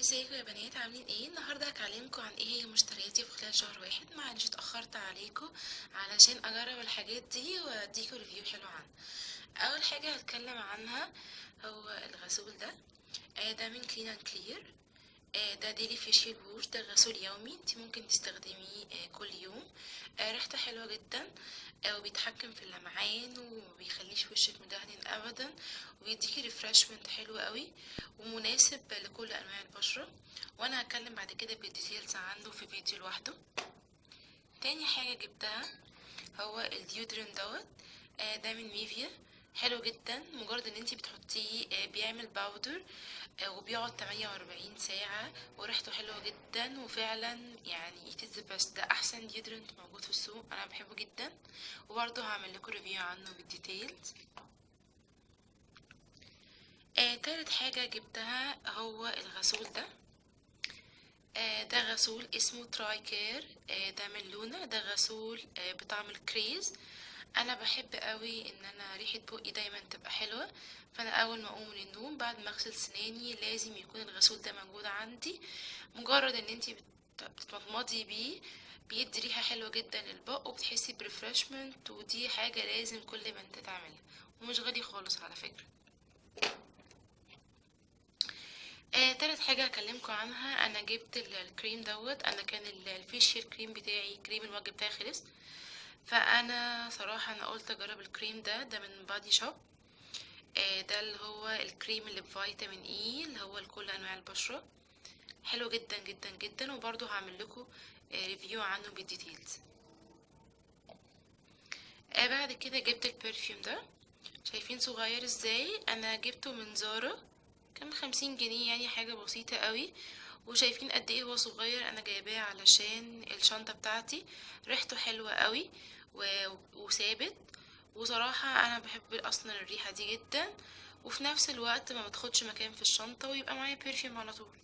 ازيكم يا بنات؟ عاملين ايه؟ النهارده هكلمكم عن ايه هي مشترياتي في خلال شهر واحد. معلش اتاخرت عليكم علشان اجرب الحاجات دي واديكم ريفيو حلو عنها. اول حاجه هتكلم عنها هو الغسول ده. ده من كلين اند كلير. ده ديلي فيشيال ووش، ده غسول يومي انت ممكن تستخدميه كل يوم. ريحته حلوه جدا. وبيتحكم في اللمعان ومبيخليش وشك مدهن ابدا، وبيديكي ريفرشمنت حلو قوي ومناسب لكل انواع البشره. وانا هتكلم بعد كده بالديتيلز عنه في فيديو لوحده. تاني حاجه جبتها هو الديودرين دوت. ده من ميفيا. حلو جدا، مجرد ان انتي بتحطيه بيعمل باودر وبيقعد 48 ساعة وريحته حلوة جدا، وفعلا يعني it is the best. ده احسن ديودرنت موجود في السوق، انا بحبه جدا وبرضه هعمل لكم ريفيو عنه بالديتيلز. تالت حاجة جبتها هو الغسول ده. ده غسول اسمه تراي كير. ده من لونا. ده غسول بطعم الكريز. انا بحب قوي ان انا ريحه بقي دايما تبقى حلوه، فانا اول ما اقوم من النوم بعد ما اغسل سناني لازم يكون الغسول ده موجود عندي. مجرد ان انتي بتمضمضي بيه بيدي ريحه حلوه جدا للبق وبتحسي بريفرشمنت، ودي حاجه لازم كل بنت تعملها ومش غالي خالص على فكره. تالت حاجة هكلمكم عنها، انا جبت الكريم دوت. انا كان الفيشيال كريم بتاعي، كريم الوجه بتاعي خلص، فانا صراحة انا قلت اجرب الكريم ده من بادي شوب. ده اللي هو الكريم اللي بفيتامين اي اللي هو لكل انواع البشرة. حلو جدا جدا جدا، وبرضو هعمل لكم ريفيو عنه بالديتيلز. بعد كده جبت البرفيوم ده. شايفين صغير ازاي؟ انا جبته من زارا، كان 50 جنيه، يعني حاجة بسيطة قوي. وشايفين قد ايه هو صغير. انا جايباه علشان الشنطة بتاعتي ريحته حلوة قوي وثابت. وصراحة انا بحب اصلا الريحة دي جدا، وفي نفس الوقت ما بتاخدش مكان في الشنطة ويبقى معايا برفيوم على طول.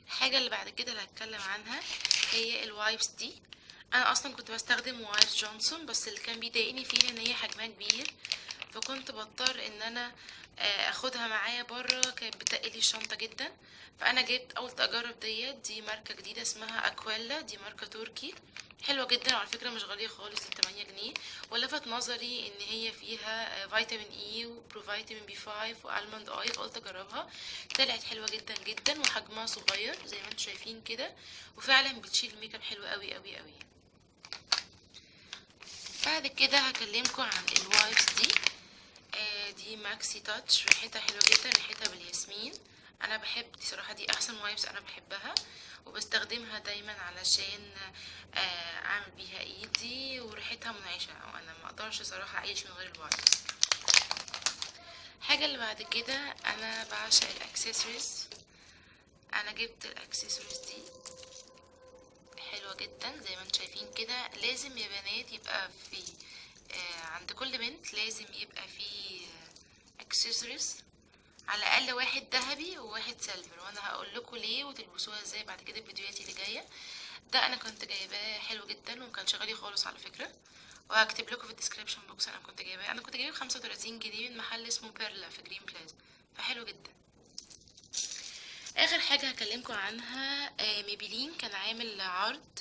الحاجة اللي بعد كده اللي هتكلم عنها هي الوايبس دي. انا اصلا كنت بستخدم وايبس جونسون، بس اللي كان بيضايقني فيها ان هي حجمها كبير، فكنت بضطر ان انا اخدها معايا بره، كانت بتقلي الشنطه جدا. فانا جبت قلت اجرب دي ماركه جديده اسمها اكويلا. دي ماركه تركي حلوه جدا، وعلى فكره مش غاليه خالص، دي 8 جنيه. ولفت نظري ان هي فيها فيتامين اي وبروفيتامين بي 5 والموند اويل، فقلت اجربها. طلعت حلوه جدا جدا، وحجمها صغير زي ما انتم شايفين كده، وفعلا بتشيل الميك اب حلو قوي قوي قوي. بعد كده هكلمكم عن الوايبس دي. دي ماكسي تاتش، ريحتها حلوه جدا، ريحتها بالياسمين. انا بحب دي صراحه، دي احسن وايبس انا بحبها وبستخدمها دايما علشان اعمل بيها ايدي، وريحتها منعشه، وانا ما اقدرش صراحه اعيش من غير الوايبس. الحاجه اللي بعد كده، انا بعشق الاكسسوارز. انا جبت الاكسسوارز دي حلوة جدا زي ما انتم شايفين كده. لازم يا بنات يبقى في عند كل بنت لازم يبقى في اكسسوارز، على الاقل واحد ذهبي وواحد سيلفر، وانا هقول لكم ليه وتلبسوها ازاي بعد كده في فيديوهاتي اللي جايه. ده انا كنت جايباه حلو جدا ومكانش غالي خالص على فكره، وهكتب لكم في الديسكريبشن بوكس. انا كنت جايبه ب35 جنيه من محل اسمه بيرلا في جرين بلازا، فحلو جدا. اخر حاجه هكلمكم عنها ميبلين كان عامل عرض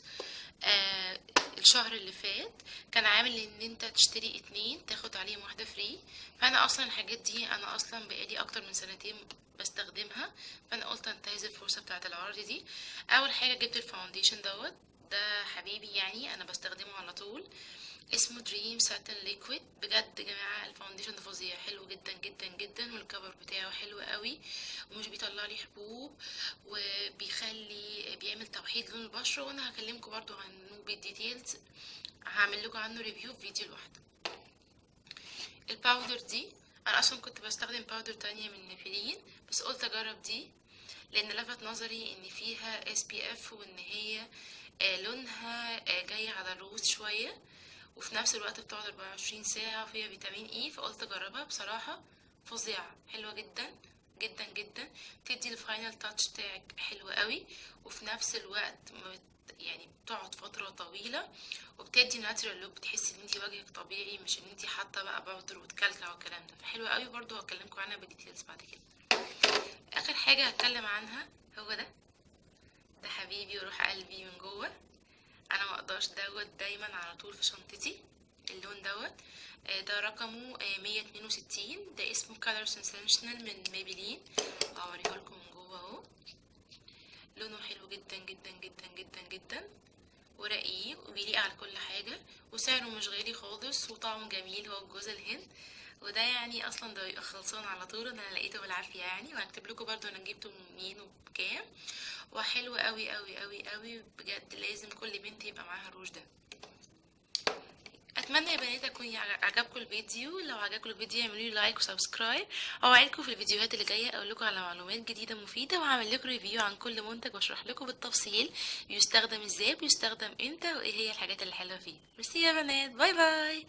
الشهر اللي فات. كان عامل ان انت تشتري 2 تاخد عليهم واحده فري. فانا اصلا الحاجات دي انا اصلا بقالي اكتر من سنتين بستخدمها، فانا قلت انتهز الفرصه بتاعه العرض دي. اول حاجه جبت الفاونديشن دوت. ده حبيبي يعني، انا بستخدمه على طول. اسمه دريم ساتن ليكويد. بجد يا جماعه الفاونديشن ده فظيع، حلو جدا جدا جدا، والكفر بتاعه حلو قوي ومش بيطلع لي حبوب، بيعمل توحيد لون البشره. وانا هكلمكم برضو عنه بالديتيلز، هعمل لكم عنه ريفيو في فيديو لوحده. الباودر دي، انا اصلا كنت بستخدم باودر تانية من نيفيلين، بس قلت اجرب دي لان لفت نظري ان فيها SPF، وان هي لونها جاي على الروز شويه، وفي نفس الوقت بتقعد 24 ساعة، وفيها فيتامين اي، فقلت اجربها. بصراحة فظيعة، حلوة جدا جدا جدا، بتدي الفاينل تاتش بتاعك حلو قوي، وفي نفس الوقت يعني بتقعد فترة طويلة، وبتدي ناتشرال لوك، بتحسي ان انتي وجهك طبيعي، مش ان انتي حاطة بقى باودر وتكلكع والكلام ده. فحلوة قوي برضو، هكلمكم عنها بديتيلز بعد كده. حاجة هتكلم عنها هو ده حبيبي وروح قلبي من جوه. انا ما اقدرش دايما على طول في شنطتي. اللون ده رقمه 162. ده اسمه color sensational من ميبلين. اوريهولكم من جوه اهو. لونه حلو جدا جدا جدا جدا جدا ورقيق وبيليق على كل حاجة، وسعره مش غالي خالص، وطعمه جميل. هو جوز الهند، وده يعني اصلا ده بيبقى خلصان على طول. انا لقيته بالعافية يعني، وهكتب لكم برضو انا جبته منين وبكام. وحلو قوي قوي قوي قوي بجد. لازم كل بنت يبقى معاها الروج ده. اتمنى يا بنات يكون عجبكم الفيديو. لو عجبكم الفيديو اعملوا لي لايك وسبسكرايب. اوعدكم في الفيديوهات اللي جايه اقول لكم على معلومات جديده مفيده، واعمل لكم ريفيو عن كل منتج واشرح لكم بالتفصيل بيستخدم ازاي، بيستخدم امتى، وايه هي الحاجات اللي حلوه فيه. ميرسي يا بنات، باي باي.